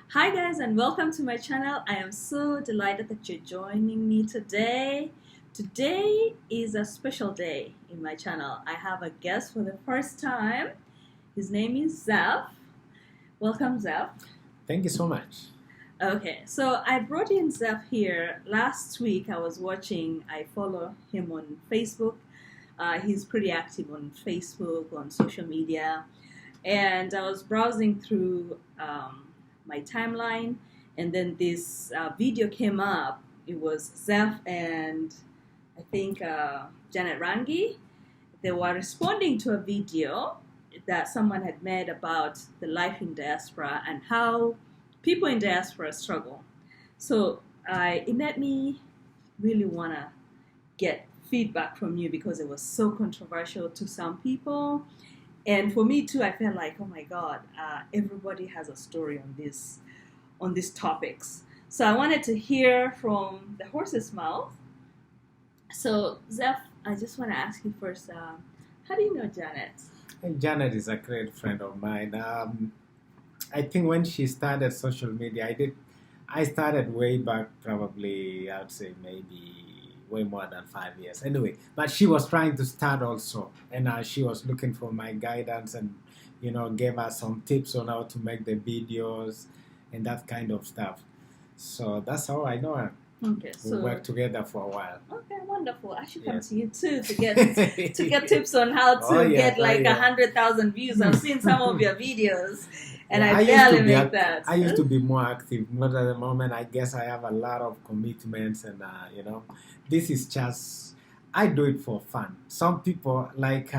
Hi guys and welcome to my channel. I am so delighted that you're joining me today. Today is a special day in my channel. I have a guest for the first time. His name is Zeph. Welcome, Zeph. Thank you so much. Okay, so I brought in Zeph here last week. I follow him on Facebook. He's pretty active on Facebook, on social media. And I was browsing through my timeline, and then this video came up. It was Zeph and I think Janet Rangi. They were responding to a video that someone had made about the life in diaspora and how people in diaspora struggle. So it made me really want to get feedback from you because it was so controversial to some people. And for me too, I felt like, oh my God, everybody has a story on these topics. So I wanted to hear from the horse's mouth. So Zeph, I just want to ask you first, how do you know Janet? Janet is a great friend of mine. I think when she started social media, I started way back, probably I would say maybe way more than 5 years. Anyway, but she was trying to start also, and she was looking for my guidance and gave us some tips on how to make the videos and that kind of stuff. So that's how I know her. Okay, We so worked together for a while. okay, wonderful. I should come Yes. to you too to get tips on how to Oh, yeah, get like oh, yeah. 100,000 views. I've seen some of your videos, and Yeah, I used to barely be make that. I used to be more active, not at the moment. I guess I have a lot of commitments, and this is just I do it for fun. Some people like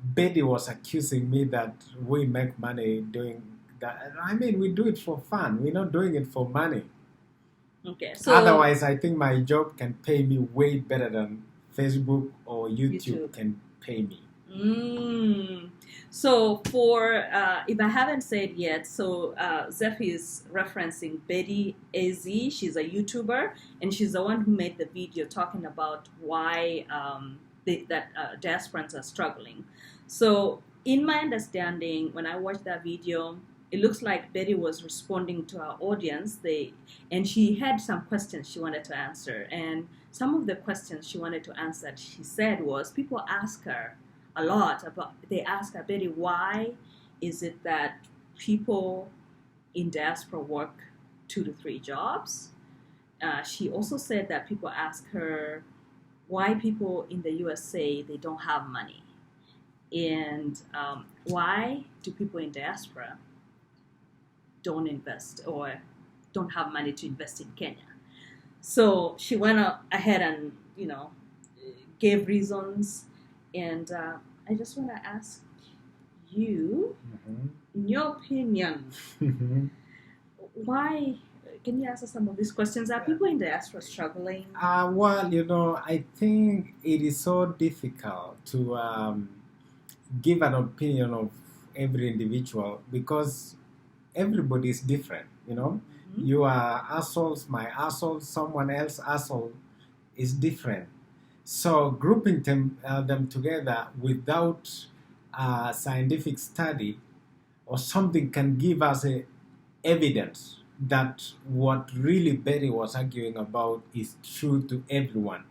Betty was accusing me that we make money doing that. I mean, we do it for fun. We're not doing it for money. Okay, so Otherwise, I think my job can pay me way better than Facebook or YouTube. YouTube can pay me. So for if I haven't said yet, so Zeph is referencing Betty Az. She's a YouTuber, and she's the one who made the video talking about why diasporans are struggling. So in my understanding, when I watched that video, it looks like Betty was responding to our audience. And she had some questions she wanted to answer, and some of the questions she wanted to answer, she said, was people ask her a lot about. They ask her, Betty, why is it that people in diaspora work 2 to 3 jobs? She also said that people ask her why people in the USA they don't have money, and why do people in diaspora don't invest or don't have money to invest in Kenya. So she went ahead and gave reasons, and I just want to ask you, in your opinion, why? Can you answer some of these questions? Are people in diaspora struggling? Well, I think it is so difficult to give an opinion of every individual because everybody is different. You are assholes, my asshole, someone else asshole is different. So grouping them together without scientific study or something can give us evidence that what really Betty was arguing about is true to everyone.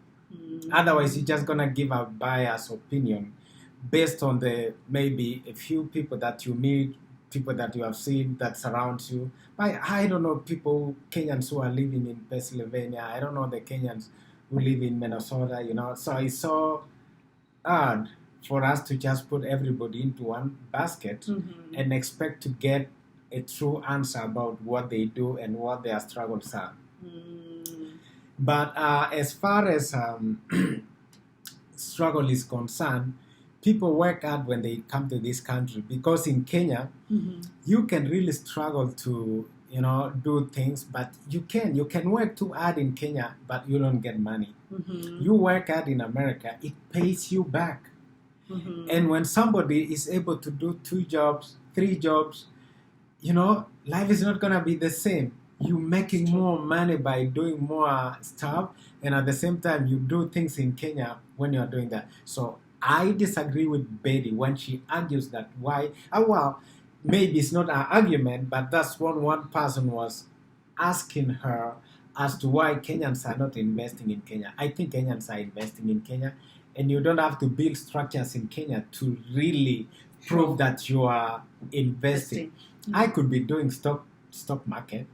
Otherwise, you're just gonna give a biased opinion based on maybe a few people that you meet, people that you have seen that surrounds you. I don't know Kenyans who are living in Pennsylvania. I don't know the Kenyans who live in Minnesota, So it's so hard for us to just put everybody into one basket and expect to get a true answer about what they do and what their struggles are. But as far as struggle is concerned, people work hard when they come to this country because in Kenya, you can really struggle to, do things, but you can work too hard in Kenya, but you don't get money. You work hard in America, it pays you back. And when somebody is able to do 2 jobs, 3 jobs, life is not going to be the same. You're making more money by doing more stuff, and at the same time, you do things in Kenya when you're doing that. So I disagree with Betty when she argues that why, maybe it's not an argument, but that's what one person was asking her as to why Kenyans are not investing in Kenya. I think Kenyans are investing in Kenya, and you don't have to build structures in Kenya to really prove that you are investing. I could be doing stock market.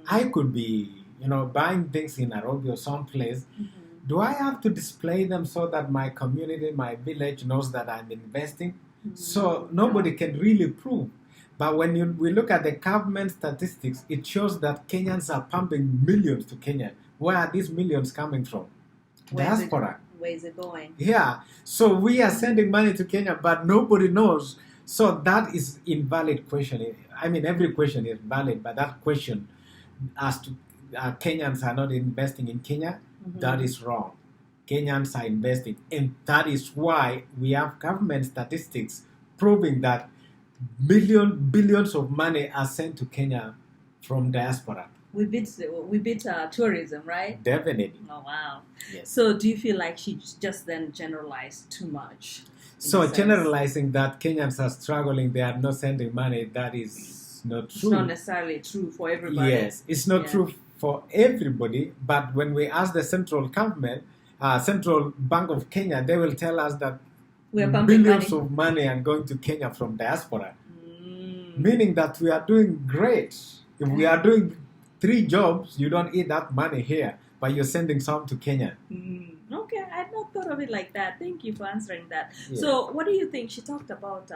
I could be, buying things in Nairobi or someplace. Do I have to display them so that my community, my village knows that I'm investing? So nobody can really prove. But when we look at the government statistics, it shows that Kenyans are pumping millions to Kenya. Where are these millions coming from? Diaspora. Where is it going? Yeah. So we are sending money to Kenya, but nobody knows. So that is invalid question. I mean, every question is valid, but that question as to Kenyans are not investing in Kenya, that is wrong. Kenyans are investing, and that is why we have government statistics proving that billions of money are sent to Kenya from diaspora. We beat tourism, right? Definitely. Oh wow. Yes. So do you feel like she just then generalized too much? So generalizing that Kenyans are struggling, they are not sending money, that is not true. It's not necessarily true for everybody. Yes, it's not true for everybody, but when we ask the central government, Central Bank of Kenya, they will tell us that billions of money are going to Kenya from diaspora, meaning that we are doing great. If we are doing 3 jobs, you don't eat that money here, but you're sending some to Kenya. Okay, I had not thought of it like that. Thank you for answering that. Yeah. So what do you think? She talked about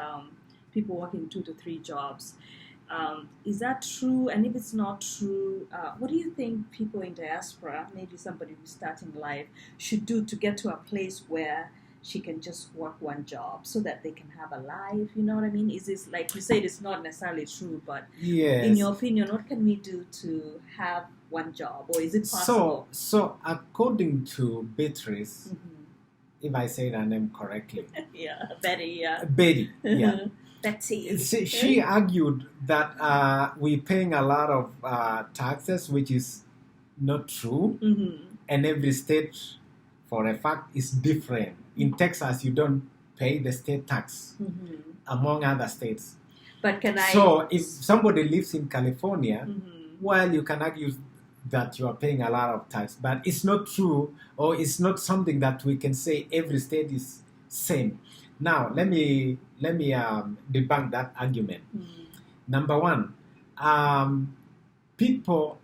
people working 2 to 3 jobs. Is that true? And if it's not true, what do you think people in diaspora, maybe somebody who's starting life, should do to get to a place where she can just work 1 job so that they can have a life? You know what I mean? Is this, like you said, it's not necessarily true, but in your opinion, what can we do to have 1 job, or is it possible? So according to Beatrice, if I say her name correctly, Betty, Betsy. She argued that we're paying a lot of taxes, which is not true, and every state, for a fact, is different. In Texas, you don't pay the state tax, among other states. But So if somebody lives in California, well, you can argue that you are paying a lot of tax, but it's not true, or it's not something that we can say every state is same. Now, let me debunk that argument. Number 1, people,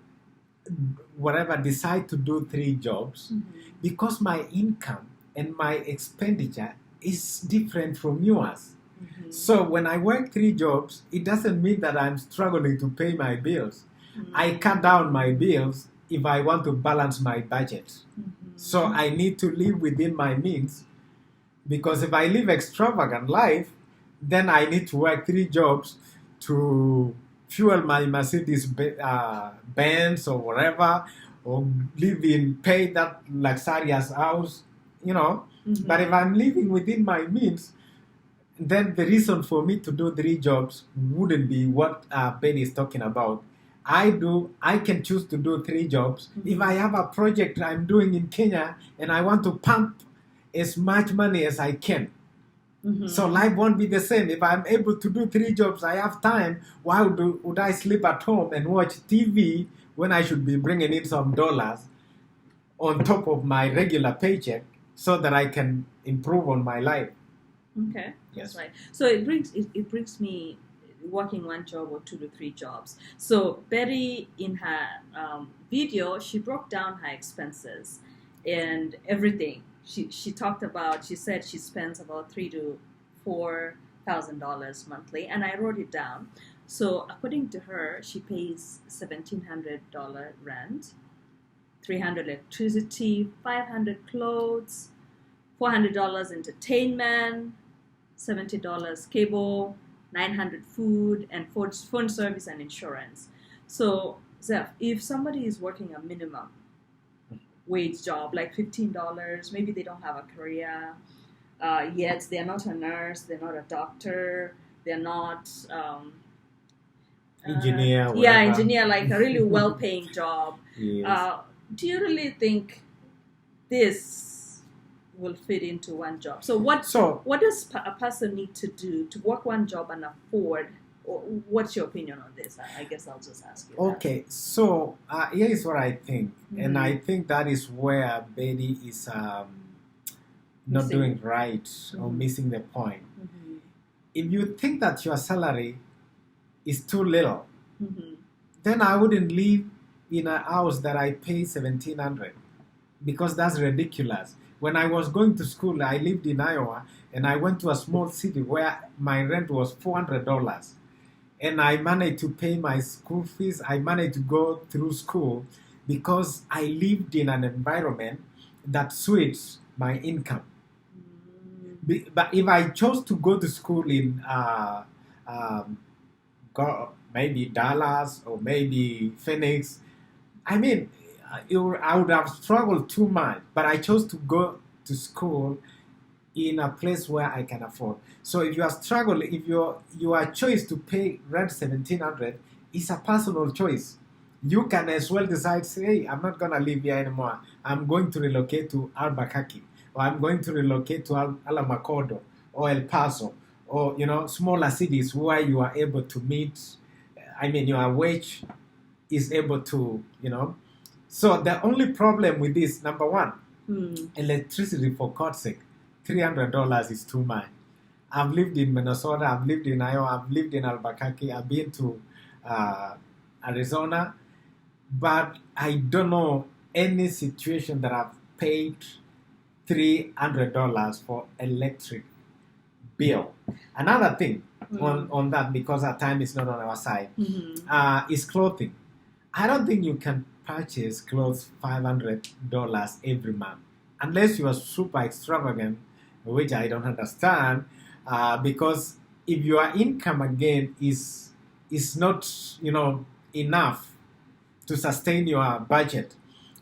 whatever, decide to do 3 jobs because my income and my expenditure is different from yours. So when I work 3 jobs, it doesn't mean that I'm struggling to pay my bills. I cut down my bills if I want to balance my budget. So I need to live within my means, because if I live extravagant life, then I need to work 3 jobs to fuel my Mercedes Benz or whatever, or pay that luxurious house, But if I'm living within my means, then the reason for me to do 3 jobs wouldn't be what Ben is talking about. I can choose to do 3 jobs. If I have a project I'm doing in Kenya and I want to pump as much money as I can. So life won't be the same. If I'm able to do 3 jobs, I have time. Why would I sleep at home and watch TV when I should be bringing in some dollars on top of my regular paycheck so that I can improve on my life? Okay, that's right. So it brings me working 1 job or 2 to 3 jobs. So Betty, in her video, she broke down her expenses and everything. She talked about, she said she spends about $3,000 to $4,000 monthly, and I wrote it down. So according to her, she pays $1,700 rent, $300 electricity, $500 clothes, $400 entertainment, $70 cable, $900 food, and phone service and insurance. So Zeph, if somebody is working a minimum wage job, like $15, maybe they don't have a career yet, they're not a nurse, they're not a doctor, they're not engineer, engineer, like a really well-paying job. Yes. Do you really think this will fit into 1 job? So what does a person need to do to work 1 job and afford What's your opinion on this? I guess I'll just ask you. Okay, so here is what I think, and I Mm-hmm. think that is where Betty is not Missing. doing right or Mhm. missing the point. Mm-hmm. If you think that your salary is too little, Mm-hmm. then I wouldn't live in a house that I pay 1,700 because that's ridiculous. When I was going to school, I lived in Iowa, and I went to a small city where my rent was $400. And I managed to pay my school fees. I managed to go through school because I lived in an environment that suits my income. But if I chose to go to school in um, maybe Dallas or maybe Phoenix, I mean, I would have struggled too much. But I chose to go to school in a place where I can afford. So if you are struggling, if your choice to pay rent 1,700 is a personal choice, you can as well decide, say, hey, I'm not gonna live here anymore. I'm going to relocate to Albuquerque, or I'm going to relocate to Alamogordo or El Paso, or smaller cities where you are able to meet. I mean, your wage is able to. So the only problem with this, number one, electricity, for God's sake, $300 is too much. I've lived in Minnesota, I've lived in Iowa, I've lived in Albuquerque, I've been to Arizona, but I don't know any situation that I've paid $300 for electric bill. Another thing on that, because our time is not on our side, is clothing. I don't think you can purchase clothes $500 every month unless you are super extravagant, which I don't understand, because if your income again is not enough to sustain your budget,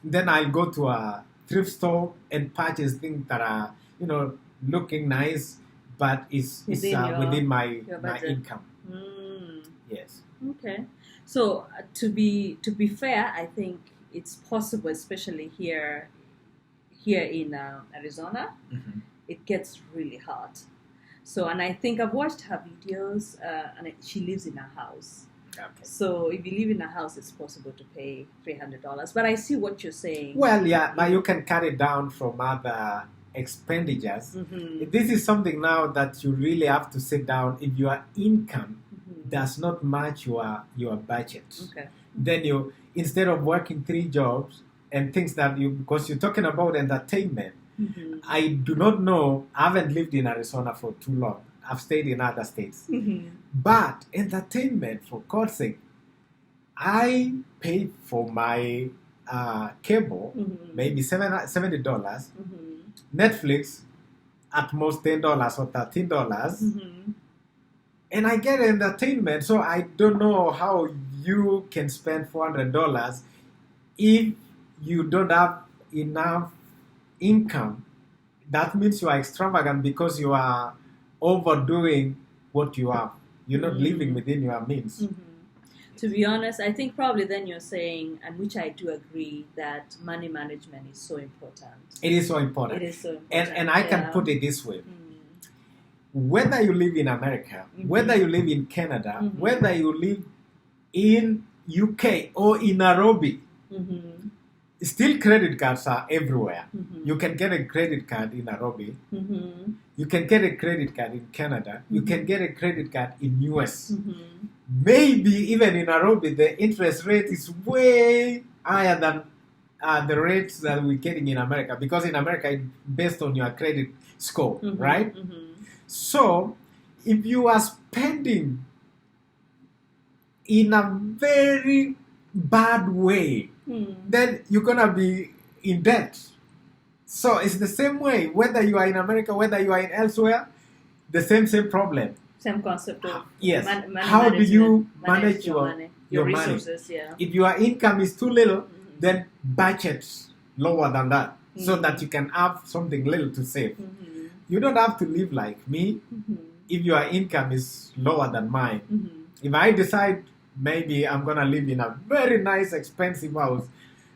then I'll go to a thrift store and purchase things that are looking nice, but is within my income. Yes. Okay. So to be fair, I think it's possible, especially here in Arizona. Mm-hmm. It gets really hot. So, and I think I've watched her videos, and she lives in a house. Okay. So if you live in a house, it's possible to pay $300. But I see what you're saying. Well, yeah, but you can cut it down from other expenditures. Mm-hmm. This is something now that you really have to sit down. If your income Mm-hmm. does not match your budget, Okay. then you, instead of working 3 jobs and things that because you're talking about entertainment, Mm-hmm. I do not know. I haven't lived in Arizona for too long. I've stayed in other states. Mm-hmm. But entertainment, for God's sake, I paid for my cable, Mm-hmm. maybe $70. Mm-hmm. Netflix, at most $10 or $13. Mm-hmm. And I get entertainment. So I don't know how you can spend $400 if you don't have enough income. That means you are extravagant because you are overdoing what you have. You're not living within your means. Mm-hmm. To be honest, I think probably then you're saying, and which I do agree, that money management is so important. It is so important. It is so important. And I can put it this way. Mm-hmm. Whether you live in America, Mm-hmm. whether you live in Canada, Mm-hmm. whether you live in UK or in Nairobi, Mm-hmm. still credit cards are everywhere. Mm-hmm. You can get a credit card in Nairobi. Mm-hmm. You can get a credit card in Canada. You can get a credit card in US. Mm-hmm. Maybe even in Nairobi, the interest rate is way higher than the rates that we're getting in America, because in America it's based on your credit score, Mm-hmm. right? Mm-hmm. So if you are spending in a very bad way, then you're gonna be in debt. So it's the same way, whether you are in America, whether you are in elsewhere, the same problem. Same concept of Yes. money How do you manage your your money? resources? Yeah. If your income is too little, Mm-hmm. then budget lower than that, so Mm-hmm. that you can have something little to save. Mm-hmm. You don't have to live like me Mm-hmm. if your income is lower than mine. Mm-hmm. If I decide maybe I'm gonna live in a very nice, expensive house,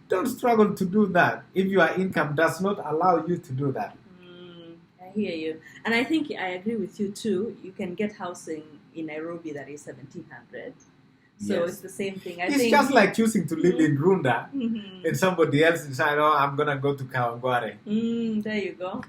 don't struggle to do that if your income does not allow you to do that. I hear you, and I think I agree with you too. You can get housing in Nairobi that is 1,700. So Yes. it's the same thing. It's just like choosing to live in Runda Mhm. and somebody else decide, oh, I'm gonna go to Kawangware. There you go.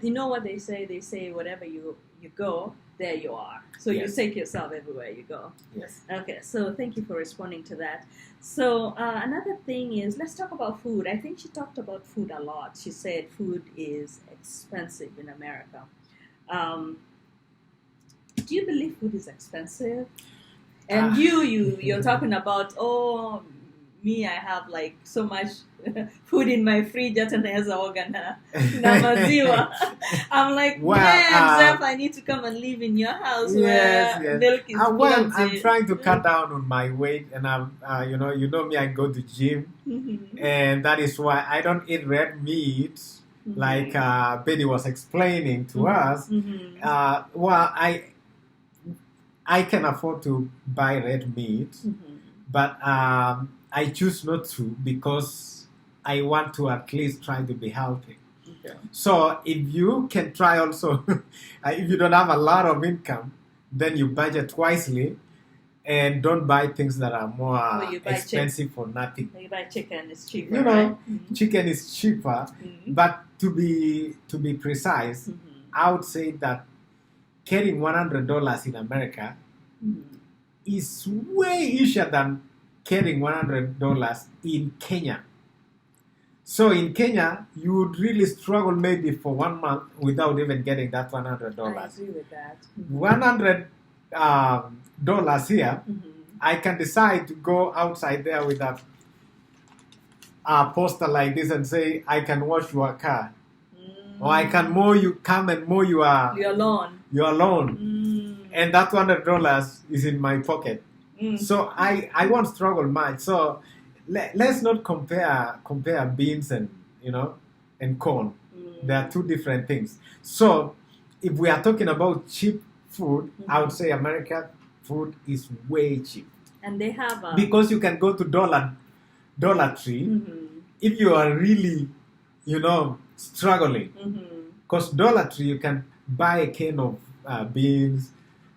You know what they say? They say wherever you go, there you are. So you Yes. take yourself everywhere you go. Yes. Okay, so thank you for responding to that. So another thing is, let's talk about food. I think she talked about food a lot. She said food is expensive in America. Um, do you believe food is expensive? And you're talking about, oh, me, I have like so much food in my fridge at anaweza oga na maziwa. I'm like, man, Zeph, I need to come and live in your house where milk is well, plenty. I'm trying to cut down on my weight, and I'm, you know me, I go to gym, and that is why I don't eat red meat, like Betty was explaining to us. Well, I can afford to buy red meat, but I choose not to because I want to at least try to be healthy. Okay. So if you can try also, if you don't have a lot of income, then you budget wisely and don't buy things that are more expensive for nothing. You buy chicken, it's cheaper. You know, chicken is cheaper, but to be precise, I would say that carrying $100 in America is way easier than carrying $100 in Kenya. So in Kenya, you would really struggle maybe for 1 month without even getting that $100. I agree with that. $100 here, I can decide to go outside there with a poster like this and say, I can wash your car. Or I can come and mow your lawn. And that $100 is in my pocket. So I won't struggle much. So let's not compare beans and corn. They are two different things. So if we are talking about cheap food, I would say American food is way cheap. And they have because you can go to Dollar Tree if you are really struggling. Because Dollar Tree you can buy a can of beans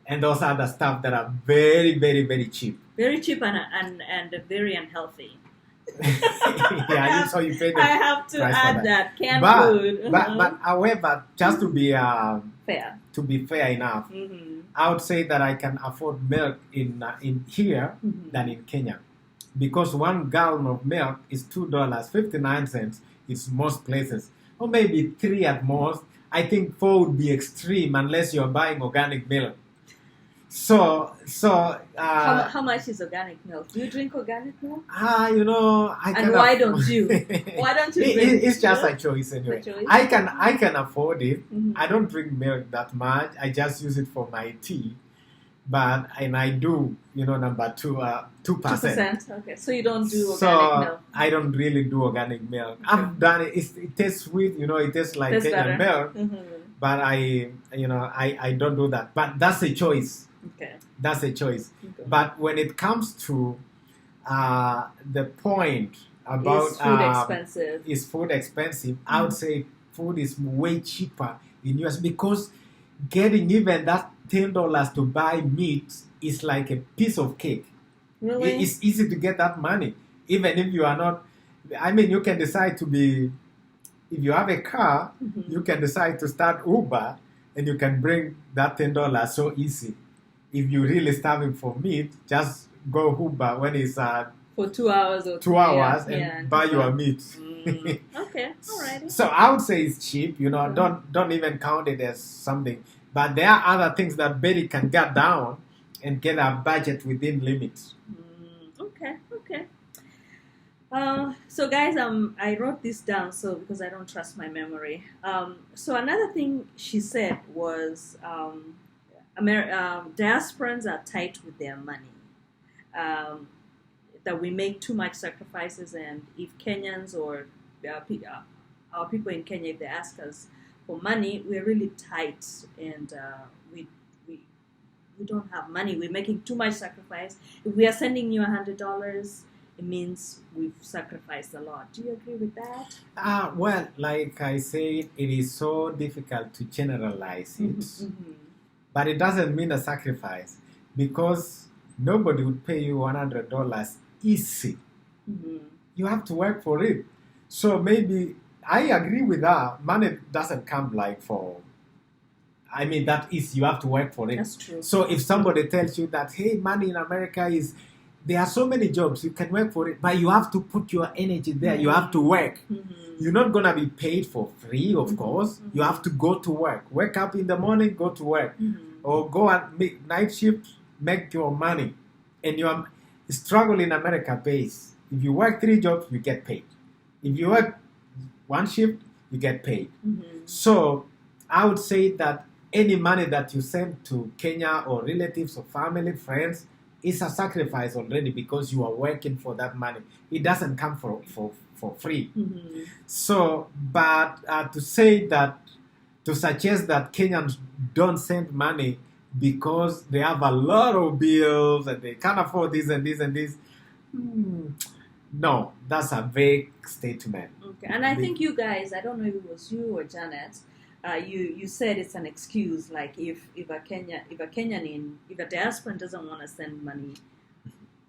and those other stuff that are very, very, very cheap. Very cheap and very unhealthy. So you pay the I have to add that canned food. But however, just to be fair, enough, I would say that I can afford milk in here than in Kenya, because 1 gallon of milk is $2.59. It's most places, or maybe 3 at most. I think 4 would be extreme unless you're buying organic milk. So how much is organic milk? Do you drink organic milk? And why don't you? Why don't you drink? It's just a choice anyway. I can afford it. I don't drink milk that much. I just use it for my tea. And I do, number 2%. 2%. Okay, so you don't do organic milk. I don't really do organic milk. Okay. I've done it. It tastes sweet, it tastes like Kenyan milk. But I don't do that. But that's a choice. Okay. That's a choice. Okay. But when it comes to the point about is food expensive, I would say food is way cheaper in US, because getting even that $10 to buy meat is like a piece of cake. Really? It's easy to get that money, even if you are not. You can decide to be. If you have a car, you can decide to start Uber, and you can bring that $10 so easy. If you're really starving for meat, just go Uber when it's for 2 hours or 2 hours and buy your meat. Okay, all right. So I would say it's cheap. Don't even count it as something. But there are other things that Betty can get down and get a budget within limits. Okay. So guys, I wrote this down because I don't trust my memory. So another thing she said was diasporans are tight with their money. That we make too much sacrifices, and if Kenyans or our people in Kenya, if they ask us for money, we're really tight, and we don't have money. We're making too much sacrifice. If we are sending you $100, it means we've sacrificed a lot. Do you agree with that? Well, like I said, it is so difficult to generalize it. but it doesn't mean a sacrifice because nobody would pay you $100 easy. Mm-hmm. You have to work for it. So maybe I agree with that. Money doesn't come like for. I mean, that is, you have to work for it. That's true. So if somebody tells you that, hey, money in America is, there are so many jobs, you can work for it, but you have to put your energy there. You have to work. Mm-hmm. You're not going to be paid for free, of Mm-hmm. course. Mm-hmm. You have to go to work. Wake up in the morning, go to work. Mm-hmm. Or go and make night shift, make your money. And your struggle in America pays. If you work 3 jobs, you get paid. If you work 1 shift, you get paid. Mm-hmm. So I would say that any money that you send to Kenya or relatives or family, friends, is a sacrifice already because you are working for that money. It doesn't come for free. Mm-hmm. So, but to suggest that Kenyans don't send money because they have a lot of bills and they can't afford this and this and this, no, that's a vague statement. Okay, and I think you guys, I don't know if it was you or Janet, you said it's an excuse. Like if a diasporan doesn't want to send money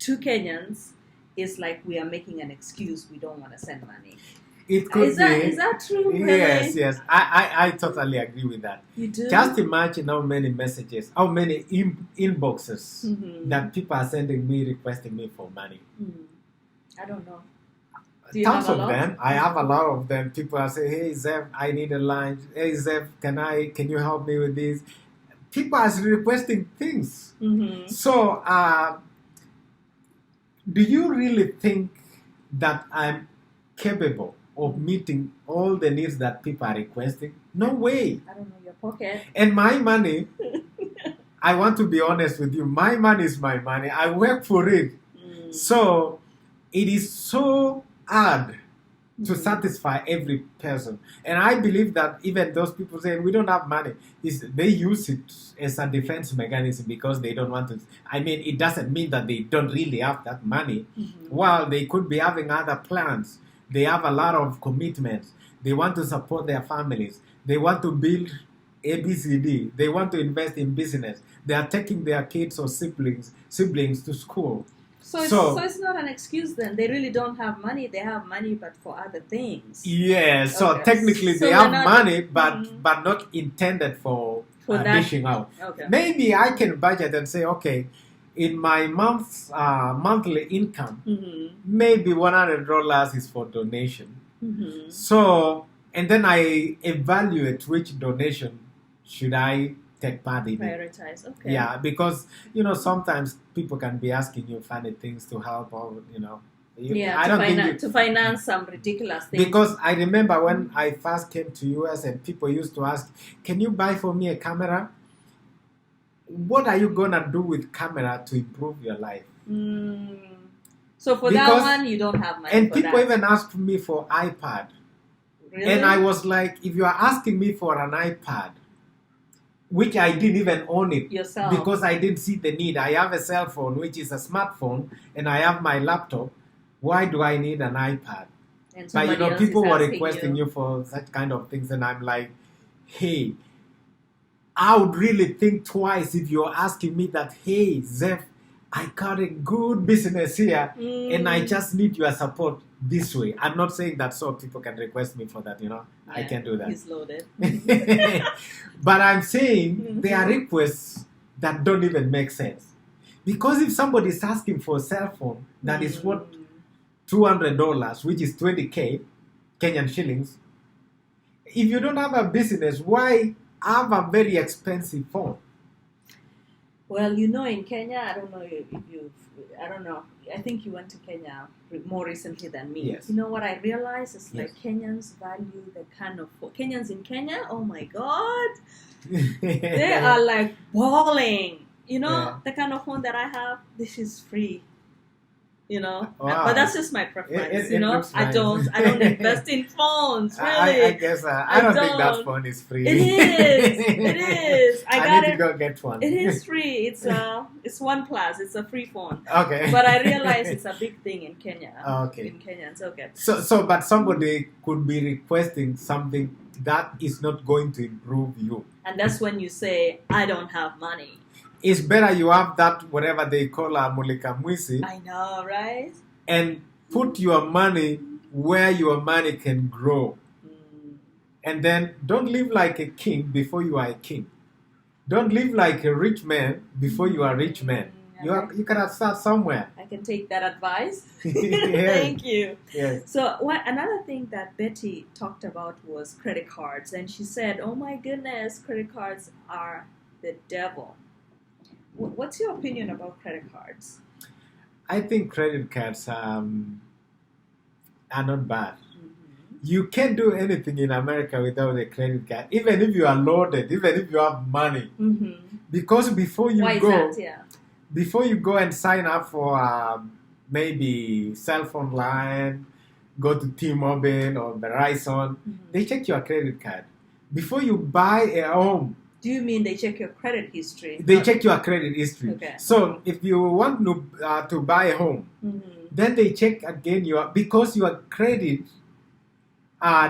to Kenyans, it's like we are making an excuse. We don't want to send money. It could be. Is that true? Really? Yes. I totally agree with that. You do? Just imagine how many messages, how many inboxes Mm-hmm. that people are sending me requesting me for money. Mm. I don't know. Do you Tons have a of lot? them. I have a lot of them. People are saying, "Hey Zeph, I need a lunch. Hey Zeph, can you help me with this?" People are requesting things. Mm-hmm. So, do you really think that I'm capable of meeting all the needs that people are requesting? No way. I don't know your pocket. And my money, I want to be honest with you, my money is my money. I work for it. Mm. So it is so hard to Mhm. satisfy every person. And I believe that even those people saying we don't have money, they use it as a defense mechanism because they don't want to. I mean, it doesn't mean that they don't really have that money. Mhm. Well, they could be having other plans. They have a lot of commitments. They want to support their families. They want to build ABCD. They want to invest in business. They are taking their kids or siblings to school. So it's not an excuse then. They really don't have money. They have money, but for other things. Yeah, so Okay. technically So they they're have not- money, but Mhm. but not intended for that. dishing out. Okay. Maybe I can budget and say, okay, in my monthly income, Mm-hmm. maybe $100 is for donation. Mm-hmm. So, and then I evaluate which donation should I take part in. Prioritize. Okay. Yeah, because sometimes people can be asking you funny things to help, or Yeah. I don't think to finance some ridiculous things. because I remember when I first came to US and people used to ask, "Can you buy for me a camera? What are you gonna do with camera to improve your life?" So for Because- that one, you don't have money. And for people that. even asked me for iPad, Really? and I was like, "If you are asking me for an iPad, which I didn't even own it yourself. because I didn't see the need. I have a cell phone, which is a smartphone, and I have my laptop. Why do I need an iPad?" And But somebody else people is were asking requesting you for such kind of things, and I'm like, hey, I would really think twice if you're asking me that, hey, Zeph, I got a good business here, and I just need your support this way. I'm not saying that so people can request me for that, I can do that. He's loaded. But I'm saying there are Mhm. requests that don't even make sense. Because if somebody is asking for a cell phone that is worth $200, which is 20K Kenyan shillings, if you don't have a business, why have a very expensive phone? Well, in Kenya, I don't know if I don't know. I think you went to Kenya more recently than me. Yes. You know what I realized is like Yes. Kenyans value the kind of Kenyans in Kenya. Oh my God, they are like balling. Yeah. The kind of phone that I have. This is free. Wow. But that's just my preference. It looks I nice. don't invest in phones. Really, I guess I don't think that don't. phone is free. It is. It is. I got need it. to go get one. It is free. It's It's OnePlus. It's a free phone. Okay. But I realize it's a big thing in Kenya. Okay. In Kenyans, okay. But somebody could be requesting something that is not going to improve you. And that's when you say, I don't have money. It's better you have that, whatever they call a mulika mwisi. I know, right? And put your money where your money can grow. And then don't live like a king before you are a king. Don't live like a rich man before you are a rich man. You cannot start somewhere. I can take that advice. Yes. Thank you. Yes. So another thing that Betty talked about was credit cards. And she said, oh my goodness, credit cards are the devil. What's your opinion about credit cards? I think credit cards are not bad. You can't do anything in America without a credit card, even if you are loaded, even if you have money. Because before you before you go and sign up for maybe cell phone line, go to T-Mobile or Verizon, they check your credit card. Before you buy a home. Do you mean they check your credit history? They check your credit history. Okay. So if you want to buy a home, then they check again because your credit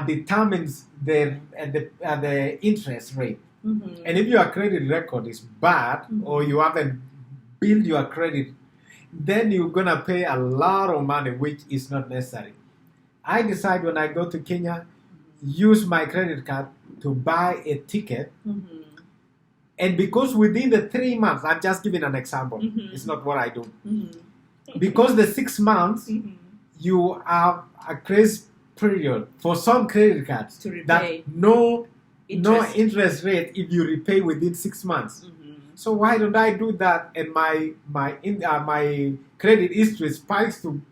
determines the interest rate. And if your credit record is bad or you haven't built your credit, then you're going to pay a lot of money, which is not necessary. I decide when I go to Kenya, use my credit card to buy a ticket. And because within the 3 months, I'm just giving an example. It's not what I do. Because the 6 months, you have a grace period for some credit cards to repay. That no interest rate if you repay within 6 months. So why don't I do that? And my credit history spikes to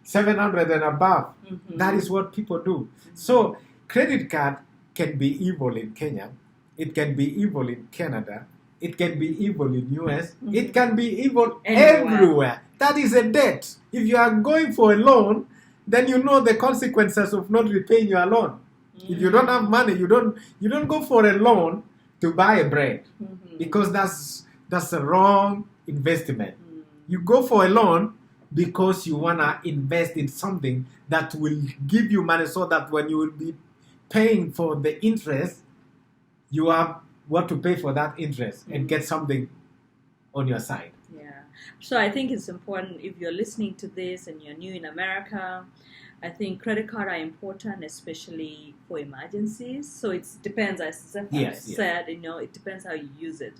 700 and above. That is what people do. So credit card can be evil in Kenya. It can be evil in Canada. It can be evil in US. It can be evil everywhere. That is a debt. If you are going for a loan, then you know the consequences of not repaying your loan. If you don't have money, you don't go for a loan to buy a bread because that's a wrong investment. You go for a loan because you wanna invest in something that will give you money, so that when you will be paying for the interest, you have what to pay for that interest and get something on your side. Yeah. So I think it's important, if you're listening to this and you're new in America, I think credit cards are important, especially for emergencies. So it depends, as Zeph said, it depends how you use it.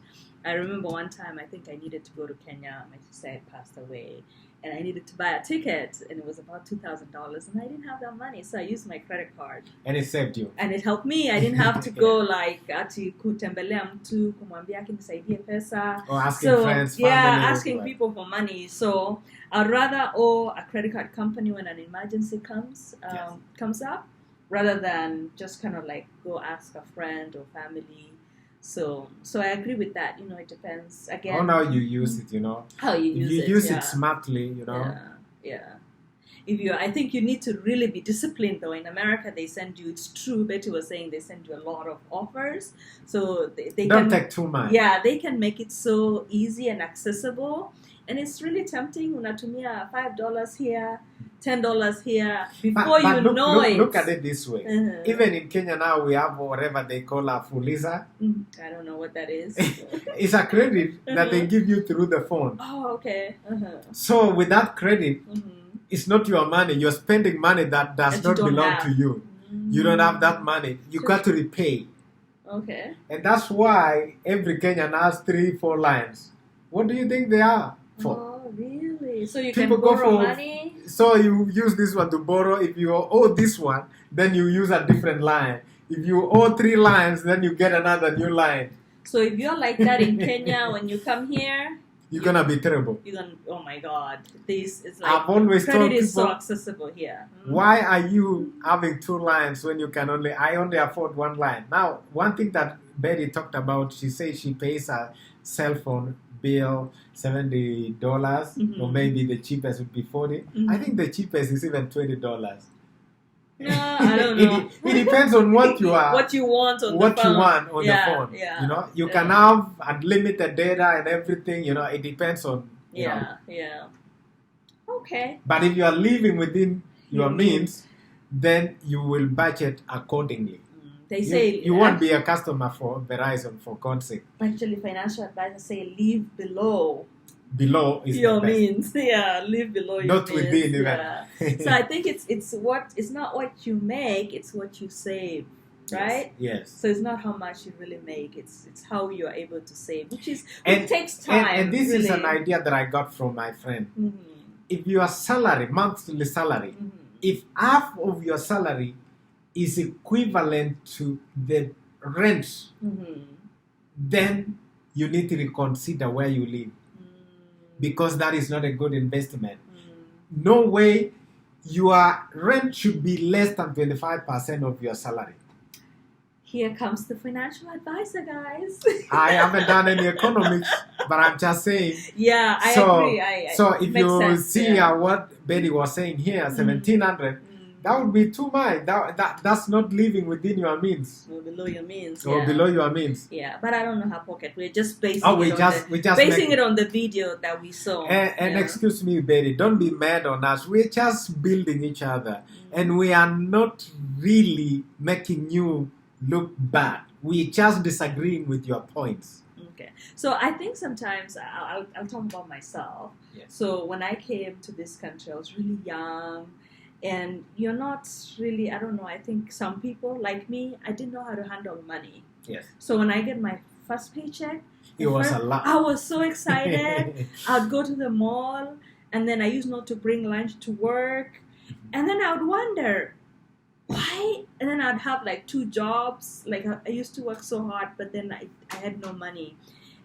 I remember one time, I think I needed to go to Kenya. My sister had passed away, and I needed to buy a ticket, and it was about $2,000, and I didn't have that money, so I used my credit card. And it saved you. And it helped me. I didn't have to go ati kutembelea mtu kumwambia akinisaidie pesa. Or asking friends, family. Yeah, asking people for money. So I'd rather owe a credit card company when an emergency comes up, rather than just kind of like go ask a friend or family. So I agree with that. It depends. Again, on how you use it, How you use it. If you use it smartly, Yeah. I think you need to really be disciplined, though. In America, they send you, it's true, Betty was saying, they send you a lot of offers. So they don't take too much. Yeah, they can make it so easy and accessible. And it's really tempting. Unatumia $5 here, $10 here, before Look at it this way. Even in Kenya now, we have whatever they call a Fuliza. I don't know what that is. It's a credit that they give you through the phone. Oh, okay. So with that credit, it's not your money. You're spending money that does not belong to you. You don't have that money. You got to repay. Okay. And that's why every Kenyan has 3-4 lines. What do you think they are for? Oh, really? So you People can borrow money? So you use this one to borrow. If you owe this one, then you use a different line. If you owe 3 lines, then you get another new line. So if you're like that in Kenya, when you come here, you're gonna be terrible. Oh my God, this is like, I've always told credit people, is so accessible here. Why are you having 2 lines when you can I only afford 1 line? Now, one thing that Betty talked about, she says she pays a cell phone bill $70, or maybe the cheapest would be $40. I think the cheapest is even $20. No, I don't know. It depends on what you are. What you want on the What phone. you want on Yeah, the phone. yeah, You know, you yeah. can have unlimited data and everything. You know, it depends on. You know. Yeah. Okay. But if you are living within your Your means, then you will budget accordingly. They say You won't be a customer for Verizon, for God's sake. Actually, financial advisors say live below Below is your the best. means. Yeah, live below your Not means. within even. Yeah. So I think it's not what you make, it's what you save, right? Yes. So it's not how much you really make, it's how you are able to save, which takes time. And this really. is an idea that I got from my friend. Mm-hmm. If your salary, monthly salary, Mm-hmm. if half of your salary is equivalent to the rent, Mm-hmm. then you need to reconsider where you live, because that is not a good investment. No way your rent should be less than 25% of your salary. Here comes the financial advisor, guys. I haven't done any economics, but I'm just saying. Yeah, I agree. So if you sense, see what Betty was saying here, 1,700, that would be too much. That's not living within your means. Or below your means. Or below your means. Yeah, but I don't know how pocket. We're just basing it on the video that we saw. And excuse me, Betty, don't be mad on us. We're just building each other, and we are not really making you look bad. We're just disagreeing with your points. Okay, so I think sometimes I'll talk about myself. Yes. So when I came to this country, I was really young. And you're not really, I don't know, I think some people like me, I didn't know how to handle money. Yes. So when I get my first paycheck, it was a lot. I was so excited. I'd go to the mall, and then I used not to bring lunch to work. And then I would wonder, why? And then I'd have like 2 jobs. Like I used to work so hard, but then I had no money.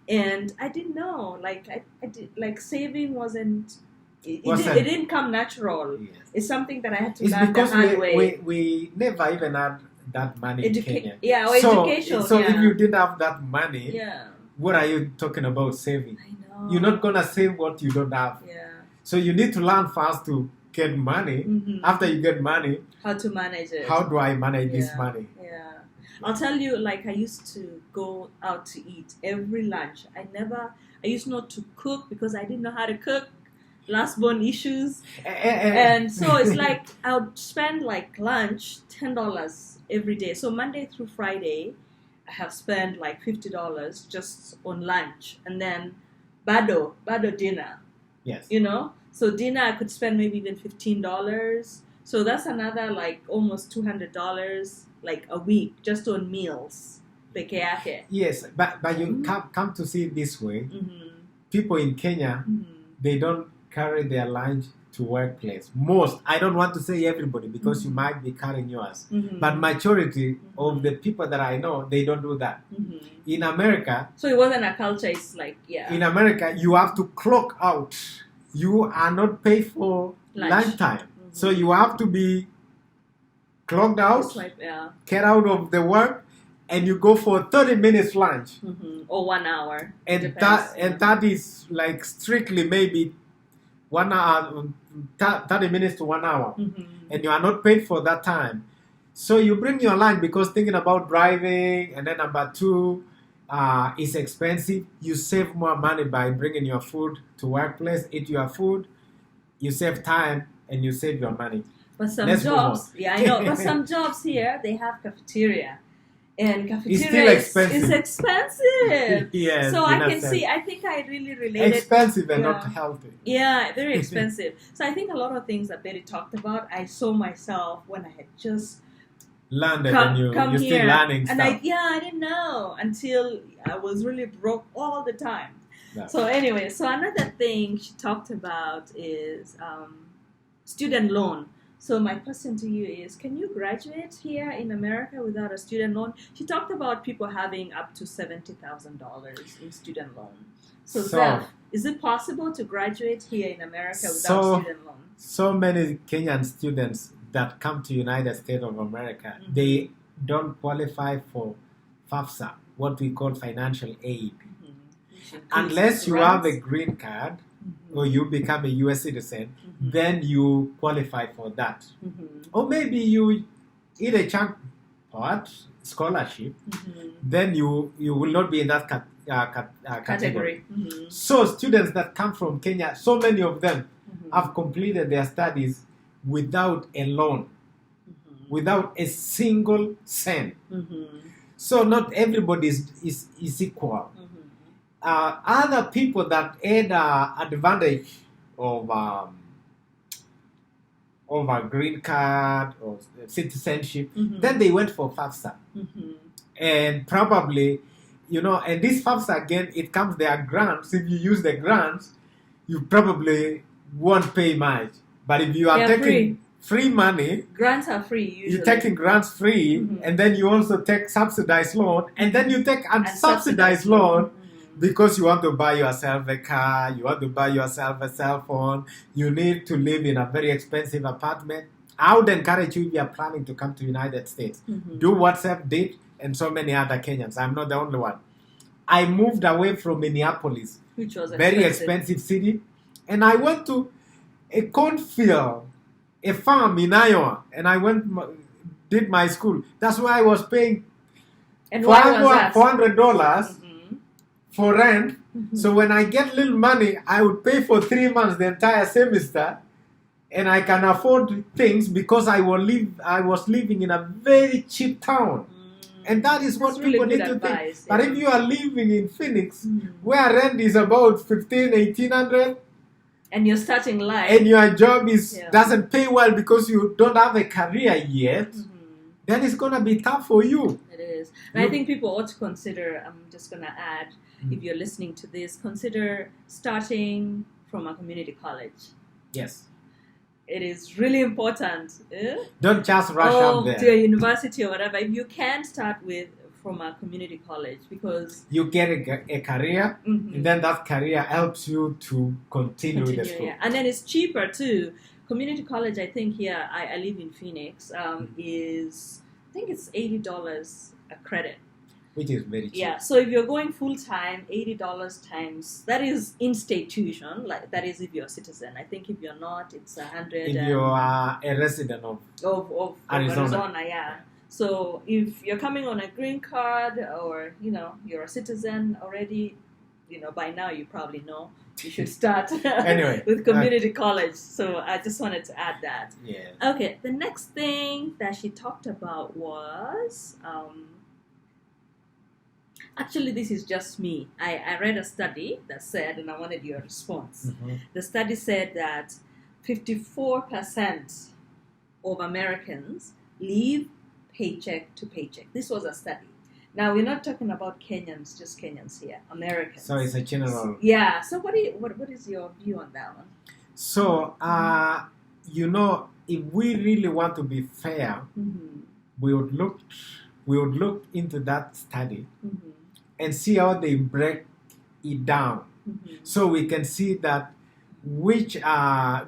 And I didn't know, like I did, like saving wasn't... It didn't come natural. Yes. It's something that I had to learn the hard way. We never even had that money in Kenya. Yeah, or education. So if you didn't have that money, yeah. What are you talking about saving? I know. You're not going to save what you don't have. Yeah. So you need to learn first to get money. Mm-hmm. After you get money, how to manage it. How do I manage this money? Yeah. I'll tell you, like I used to go out to eat every lunch. I used not to cook because I didn't know how to cook. Last born issues, and so it's like I would spend like lunch $10 every day. So Monday through Friday, I have spent like $50 just on lunch, and then bado dinner. Yes, you know. So dinner I could spend maybe even $15. So that's another like almost $200 like a week just on meals. Peke yake. Yes, but you come to see it this way. People in Kenya, they don't carry their lunch to workplace. Most, I don't want to say everybody because you might be carrying yours, but majority of the people that I know, they don't do that. In America, so it wasn't a culture. It's like in America, you have to clock out. You are not paid for lunchtime, so you have to be clocked out, get out of the work, and you go for 30 minutes lunch or 1 hour, and that is like strictly maybe 1 hour, 30 minutes to 1 hour, and you are not paid for that time. So you bring your lunch because thinking about driving, and then number 2, it's expensive. You save more money by bringing your food to workplace, eat your food, you save time, and you save your money. But some jobs, I know, but some jobs here, they have cafeteria. And cafeteria is expensive. Yes, so I can see, I think I really related. Expensive and not healthy. Yeah, very expensive. So I think a lot of things that Betty talked about, I saw myself when I had just landed and you're still learning stuff. And I didn't know until I was really broke all the time. No. So anyway, so another thing she talked about is student loan. So my question to you is, can you graduate here in America without a student loan? She talked about people having up to $70,000 in student loan. So Zeph, is it possible to graduate here in America without student loan? So many Kenyan students that come to United States of America, they don't qualify for FAFSA, what we call financial aid. Unless you have a green card or you become a U.S. citizen, then you qualify for that. Or maybe you eat a chunk pot scholarship, then you will not be in that category. So students that come from Kenya, so many of them have completed their studies without a loan, without a single cent. So not everybody is equal. Other people that had advantage of a green card or citizenship, then they went for FAFSA. And probably, and this FAFSA again, it comes, there are grants. If you use the grants, you probably won't pay much. But if you are taking free money, grants are free usually. You're taking grants free, and then you also take subsidized loan, and then you take unsubsidized loan. Because you want to buy yourself a car, you want to buy yourself a cell phone, you need to live in a very expensive apartment. I would encourage you, if you are planning to come to the United States, do what Zeph did and so many other Kenyans. I'm not the only one. I moved away from Minneapolis, which was very expensive city, and I went to a cornfield, a farm in Iowa, and I did my school. That's why I was paying $400 for rent. So when I get little money, I would pay for 3 months, the entire semester, and I can afford things because I was living in a very cheap town. And that is what people need to think. But if you are living in Phoenix, where rent is about $1,500, and you're starting life, and your job doesn't pay well because you don't have a career yet, then it's going to be tough for you. It is. And I think people ought to consider, I'm just going to add, if you're listening to this, consider starting from a community college. Yes. It is really important. Don't just rush up there to a university or whatever. If you can start from a community college, because you get a career, and then that career helps you to continue with the school. Yeah. And then it's cheaper too. Community college, I think here, I live in Phoenix, is, I think it's $80 a credit. Which is very cheap. Yeah, so if you're going full-time, $80 times, that is in-state tuition, like that is if you're a citizen. I think if you're not, it's $100. If you are a resident of Arizona, yeah. So if you're coming on a green card or, you're a citizen already, by now you probably know you should start anyway, with community college. So I just wanted to add that. Yeah. Okay, the next thing that she talked about was... actually, this is just me. I read a study that said, and I wanted your response. The study said that 54% of Americans live paycheck to paycheck. This was a study. Now, we're not talking about Kenyans, just Kenyans here, Americans. So it's a general... Yeah. So what is your view on that one? So, if we really want to be fair, we would look into that study and see how they break it down. So we can see that which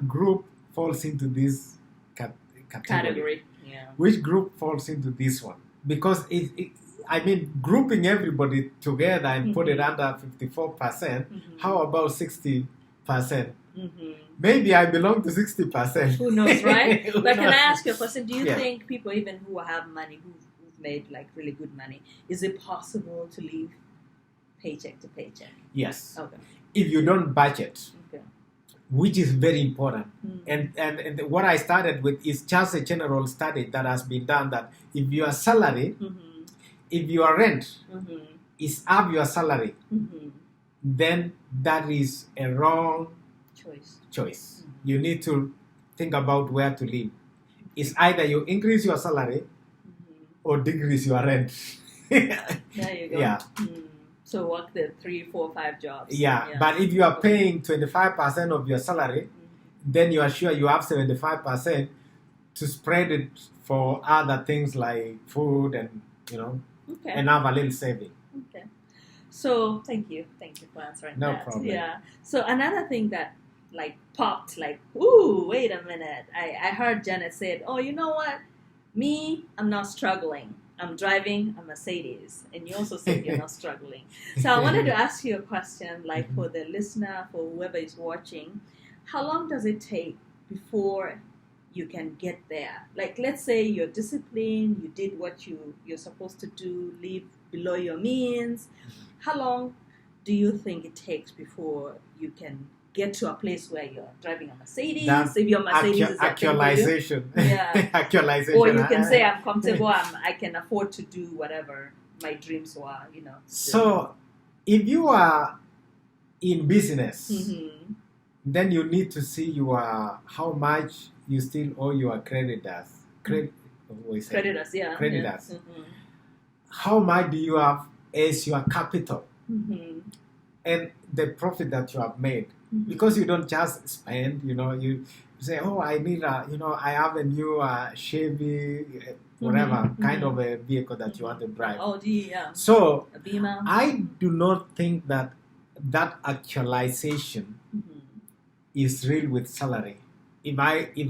group falls into this category. Yeah. Which group falls into this one. Because grouping everybody together and put it under 54%, how about 60%? Maybe I belong to 60%. Who knows, right? But can I ask you a question? Do you think people even who have money, who've made like really good money, is it possible to live paycheck to paycheck? Yes. Okay. If you don't budget, which is very important. And what I started with is just a general study that has been done that if your salary, if your rent is up your salary, then that is a wrong choice. You need to think about where to live. It's either you increase your salary or decrease your rent. There you go. Yeah. So work the 3, 4, 5 jobs. Yeah, but if you are paying 25% of your salary, then you are sure you have 75% to spread it for other things like food and, and have a little saving. Okay. So thank you for answering that. No problem. Yeah. So another thing that popped, ooh, wait a minute. I heard Janet said, oh, you know what? Me, I'm not struggling. I'm driving a Mercedes, and you also said you're not struggling. So I wanted to ask you a question, like for the listener, for whoever is watching, how long does it take before you can get there? Like, let's say you're disciplined, you did what you're supposed to do, live below your means. How long do you think it takes before you can get to a place where you're driving a Mercedes? If your Mercedes is actualization. Yeah. Actualization. Or you can say, I'm comfortable, I can afford to do whatever my dreams were, So, if you are in business, Mm-hmm. then you need to see how much you still owe your creditors. Creditors, yeah. Creditors. Yeah. Mm-hmm. How much do you have as your capital? Mm-hmm. And the profit that you have made. Mm-hmm. Because you don't just spend, you say, oh, I need I have a new Chevy, whatever Mm-hmm. kind of a vehicle that you want to drive. Yeah. So, A Beamer. I do not think that actualization Mm-hmm. is real with salary. If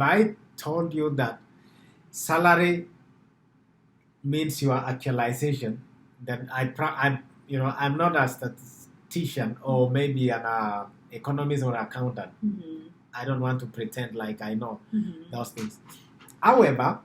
I told you that salary means your actualization, then I'm not a statistician or maybe an economist or accountant. Mm-hmm. I don't want to pretend like I know Mm-hmm. those things. However,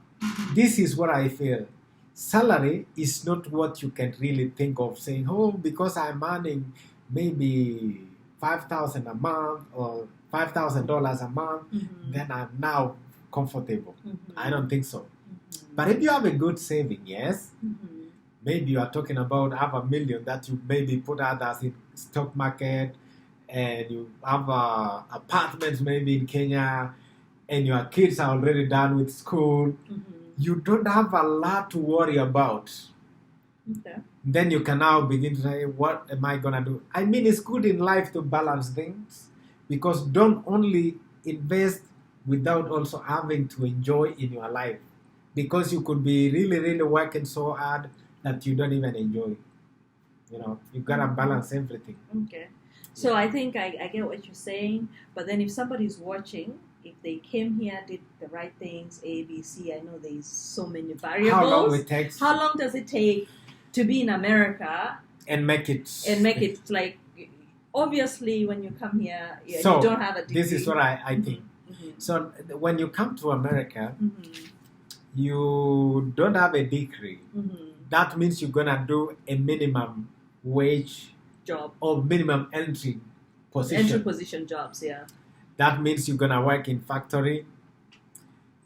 this is what I feel. Salary is not what you can really think of saying, oh, because I'm earning maybe $5,000 a month or $5,000 a month, Mm-hmm. then I'm now comfortable. Mm-hmm. I don't think so. Mm-hmm. But if you have a good saving, yes, Mm-hmm. maybe you are talking about half a million that you maybe put others in stock market, and you have apartments maybe in Kenya, and your kids are already done with school. Mm-hmm. You don't have a lot to worry about. Okay. Then you can now begin to say, what am I going to do? I mean, it's good in life to balance things, because don't only invest without also having to enjoy in your life, because you could be really, really working so hard that you don't even enjoy. You got to balance everything. Okay. So I think I get what you're saying, but then if somebody's watching, if they came here, did the right things, A, B, C, I know there's so many variables. How long it takes? How long does it take to be in America and make it like, obviously when you come here, you So, don't have a degree. this is what I think. Mm-hmm. So when you come to America, Mm-hmm. you don't have a degree. Mm-hmm. That means you're going to do a minimum wage Job. or minimum entry position. Entry position jobs, yeah. That means you're going to work in factory,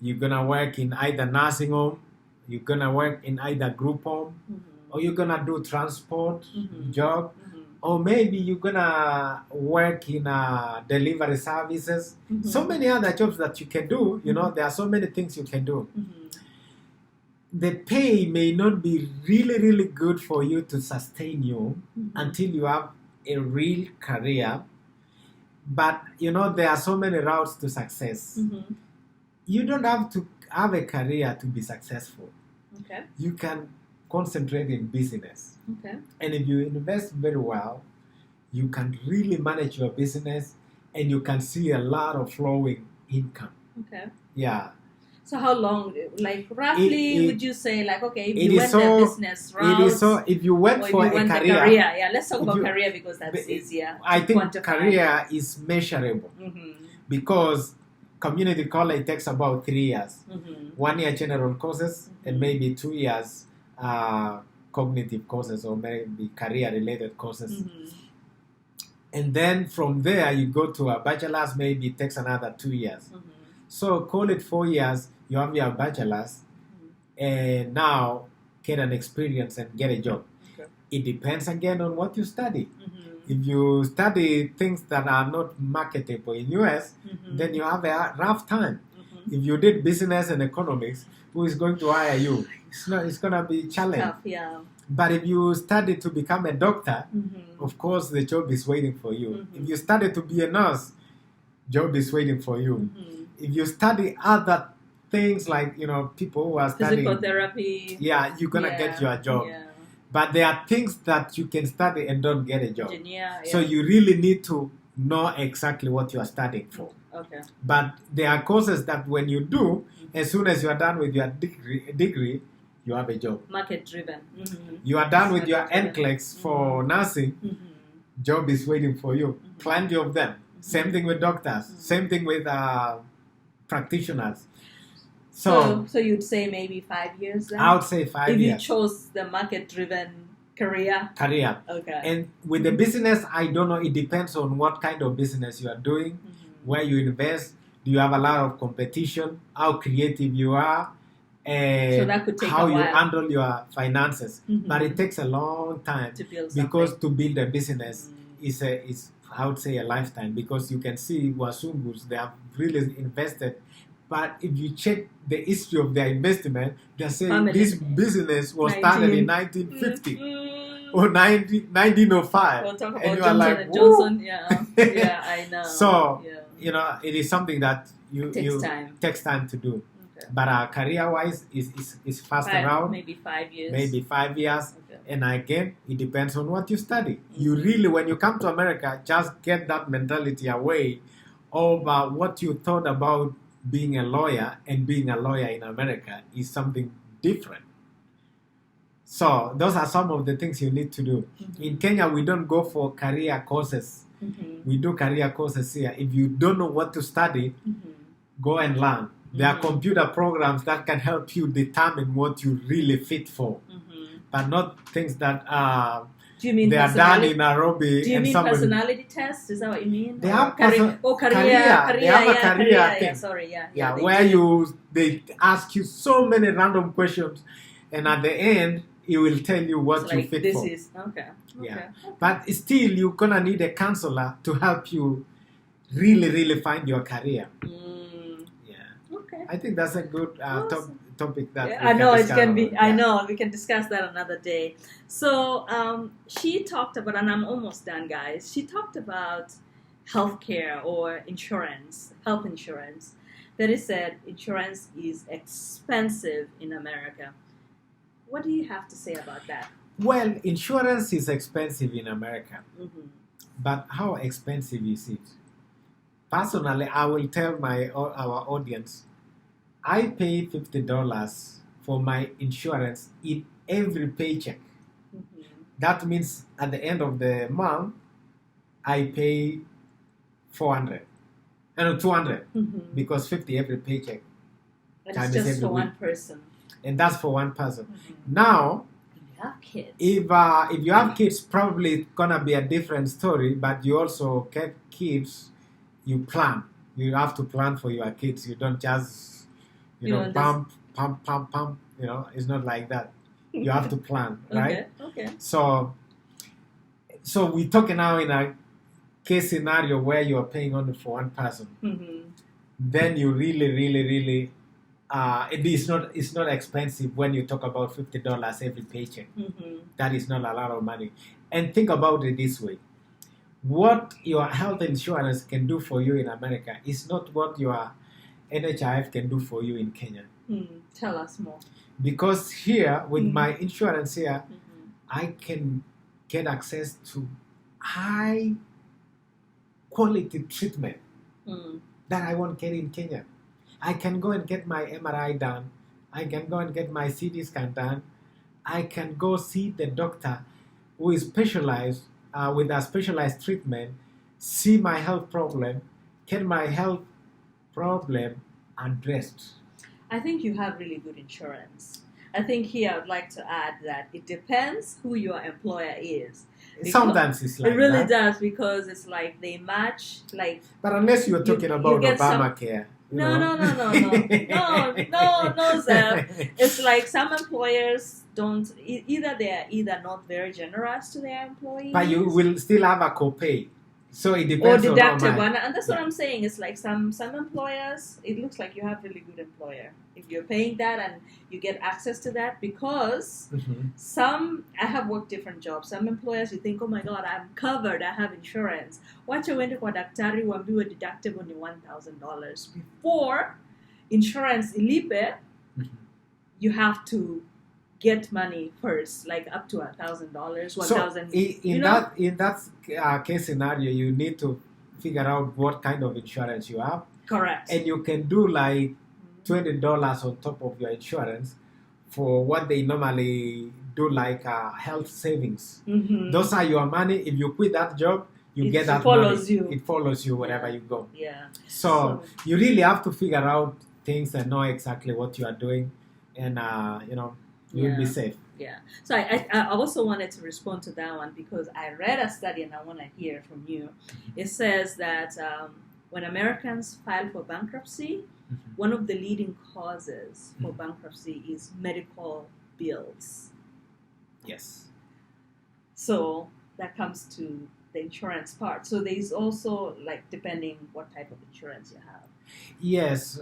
you're going to work in either nursing home, you're going to work in either group home, Mm-hmm. or you're going to do transport Mm-hmm. job, Mm-hmm. or maybe you're going to work in delivery services. Mm-hmm. So many other jobs that you can do. There are so many things you can do. Mm-hmm. The pay may not be really, really good for you to sustain you Mm-hmm. until you have a real career. But, there are so many routes to success. Mm-hmm. You don't have to have a career to be successful. Okay. You can concentrate in business. Okay. And if you invest very well, you can really manage your business, and you can see a lot of flowing income. Okay. Yeah. So how long, like roughly, would you say, like, okay, if you went the business route, it is so. If you went or for if you a went career, the career, yeah, let's talk about you- career because that's easier. I to think quantify. career is measurable, Mm-hmm. because community college takes about 3 years. Mm-hmm. 1 year general courses, and maybe 2 years cognitive courses, or maybe career-related courses. Mm-hmm. And then from there, you go to a bachelor's, maybe it takes another 2 years. Mm-hmm. So call it 4 years, you have your bachelor's, and now get an experience and get a job. Okay. It depends again on what you study. Mm-hmm. If you study things that are not marketable in US, Mm-hmm. then you have a rough time. Mm-hmm. If you did business and economics, who is going to hire you? It's going to be challenging. Tough, yeah. But if you study to become a doctor, Mm-hmm. of course the job is waiting for you. Mhm. If you study to be a nurse, job is waiting for you. Mm-hmm. If you study other things like, people who are studying, Physical therapy. yeah, you're going to get your job. Yeah. But there are things that you can study and don't get a job. Engineer. Yeah. So you really need to know exactly what you are studying for. Okay. But there are courses that when you do, as soon as you are done with your degree, you have a job. Market driven. You are done with your Market-driven. NCLEX for nursing, job is waiting for you. Plenty of them. Same thing with doctors. Same thing with practitioners. So you'd say maybe 5 years then? I would say 5 if years. you chose the market-driven career. Okay. And with the business, I don't know. It depends on what kind of business you are doing, where you invest. Do you have a lot of competition? How creative you are? And so that could take how a you while. handle your finances. But it takes a long time to build because to build a business is I would say a lifetime, because you can see Wasungus, they have really invested. But if you check the history of their investment, they say this business was started in 1950 or 1905. We'll talk about and you Johnson are like, and Johnson. Yeah, I know. So, it is something that takes time to do. Okay. But career-wise, is fast around. Maybe 5 years. Maybe 5 years. Okay. And again, it depends on what you study. You really, when you come to America, just get that mentality away of what you thought about being a lawyer, and being a lawyer in America is something different. So those are some of the things you need to do. In Kenya, we don't go for career courses. We do career courses here. If you don't know what to study, go and learn. There are computer programs that can help you determine what you really fit for, but not things that do you mean they are done in Nairobi. Do you mean personality tests? Is that what you mean? They have career. They have a career thing. Sorry, where they ask you so many random questions, and at the end, it will tell you what you fit for. Okay. But still, you're gonna need a counselor to help you really find your career. Okay. I think that's a good topic that I know it can be. I know we can discuss that another day. So she talked about, and I'm almost done, guys. She talked about healthcare or insurance, health insurance. That is said, insurance is expensive in America. What do you have to say about that? Well, insurance is expensive in America, but how expensive is it? Personally, I will tell our audience, I pay $50 for my insurance in every paycheck. That means at the end of the month, I pay $200, because 50 every paycheck. And it's just for one person. And that's for one person. Now, have kids. If you have kids, probably it's gonna be a different story. But you also get kids, you plan. You have to plan for your kids. You don't just pump. It's not like that. You have to plan, right? Okay. So we're talking now in a case scenario where you are paying only for one person. Then you really. It's not expensive when you talk about $50 every paycheck. That is not a lot of money. And think about it this way. What your health insurance can do for you in America is not what your NHIF can do for you in Kenya. Tell us more. Because here, with my insurance here, I can get access to high quality treatment that I won't get in Kenya. I can go and get my MRI done. I can go and get my CT scan done. I can go see the doctor who is specialized with a specialized treatment, see my health problem, get my health problem addressed. I think you have really good insurance. I think here I'd like to add that it depends who your employer is. Sometimes it's like it really that. does, because it's like they match But unless you're talking about Obamacare. No, Zeph. It's like some employers don't, either they're not very generous to their employees. But you will still have a copay. So it depends or deductible. on And that's what I'm saying. It's like some employers, it looks like you have really good employer. If you're paying that and you get access to that, because I have worked different jobs. Some employers, you think, oh my God, I'm covered, I have insurance. Wacha uende kwa daktari uambiwe deductible ni $1,000. Before insurance ilipe, you have to get money first, like up to $1,000, $1,000. In that case scenario, you need to figure out what kind of insurance you have. Correct. And you can do like $20 on top of your insurance for what they normally do, like health savings. Mm-hmm. Those are your money. If you quit that job, you get that follows money. you. It follows you wherever you go. Yeah. So you really have to figure out things and know exactly what you are doing, and you will be safe. Yeah. So I also wanted to respond to that one because I read a study and I want to hear from you. It says that when Americans file for bankruptcy, one of the leading causes for bankruptcy is medical bills. Yes. So that comes to the insurance part. So there is also, like, depending what type of insurance you have. Yes,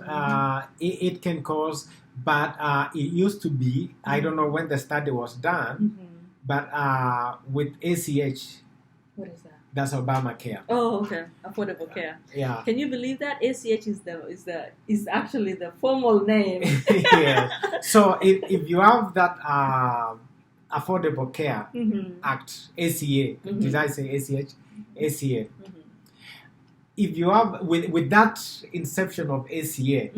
it can cause, but it used to be, I don't know when the study was done, but with ACH. What is that? That's Obamacare. Oh, okay. Affordable care. Yeah. Can you believe that ACH is actually the formal name? Yeah. So if you have that Affordable Care Act, ACA, did I say ACH? ACA. If you have with that inception of ACA,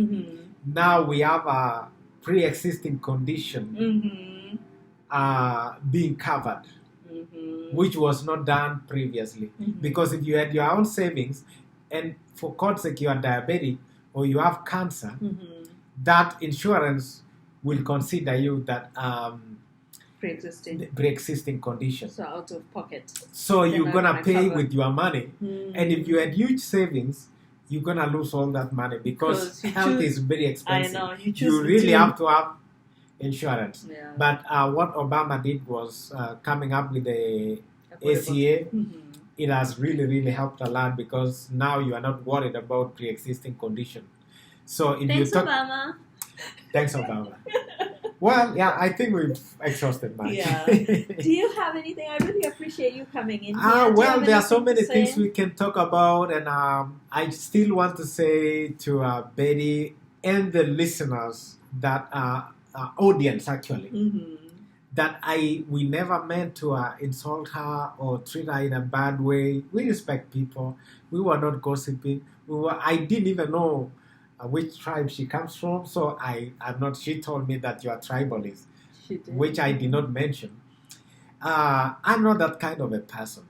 now we have a pre-existing condition being covered. Which was not done previously. Because if you had your own savings and for God's sake you are diabetic or you have cancer, that insurance will consider you that pre-existing condition. So out of pocket. So you're going to pay with your money. And if you had huge savings, you're going to lose all that money because health is very expensive. I know. You really have to have insurance. Yeah. But what Obama did was coming up with the ACA. It has really, really helped a lot because now you are not worried about pre-existing condition. So if Thanks, Obama. Thanks, Obama. Well, yeah, I think we've exhausted much. Yeah. Do you have anything? I really appreciate you coming in here. Well, there are so many things we can talk about, and I still want to say to Betty and the listeners that audience actually that we never meant to insult her or treat her in a bad way. We respect people. We were not gossiping. I didn't even know which tribe she comes from, so I'm not. She told me that you are tribalist, which I did not mention. I'm not that kind of a person,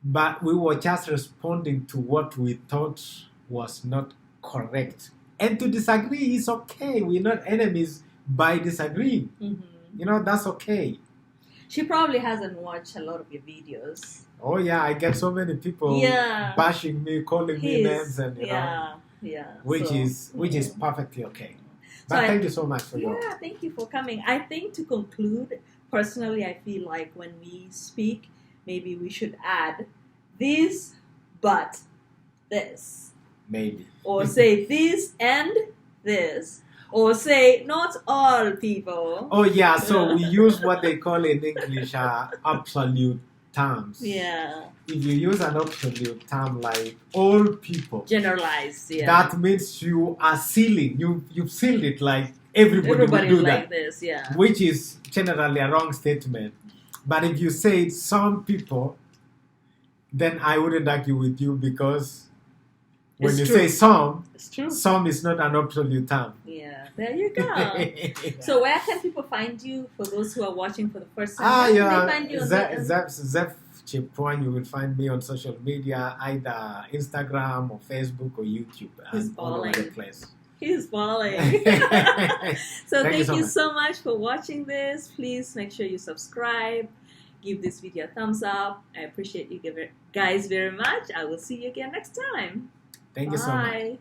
but we were just responding to what we thought was not correct. And to disagree is okay. We're not enemies by disagreeing. That's okay. She probably hasn't watched a lot of your videos. Oh yeah, I get so many people bashing me, calling me names, and which is perfectly okay. But thank you so much for your. Yeah, thank you for coming. I think to conclude, personally, I feel like when we speak, maybe we should add this, but this. Maybe. Or say this and this. Or say not all people. Oh yeah, so we use what they call in English absolute terms. Yeah. If you use an absolute term like all people, generalized, that means you are sealing. You've sealed it like everybody will do like that. This, which is generally a wrong statement. But if you say some people, then I wouldn't argue with you because when you say some, some is not an absolute term. Yeah, there you go. So where can people find you for those who are watching for the first time? Where can they find you Zeph Chepkwony, you will find me on social media, either Instagram or Facebook or YouTube. He's all over the place. He's balling. So thank you so much for watching this. Please make sure you subscribe. Give this video a thumbs up. I appreciate you guys very much. I will see you again next time. Thank you so much.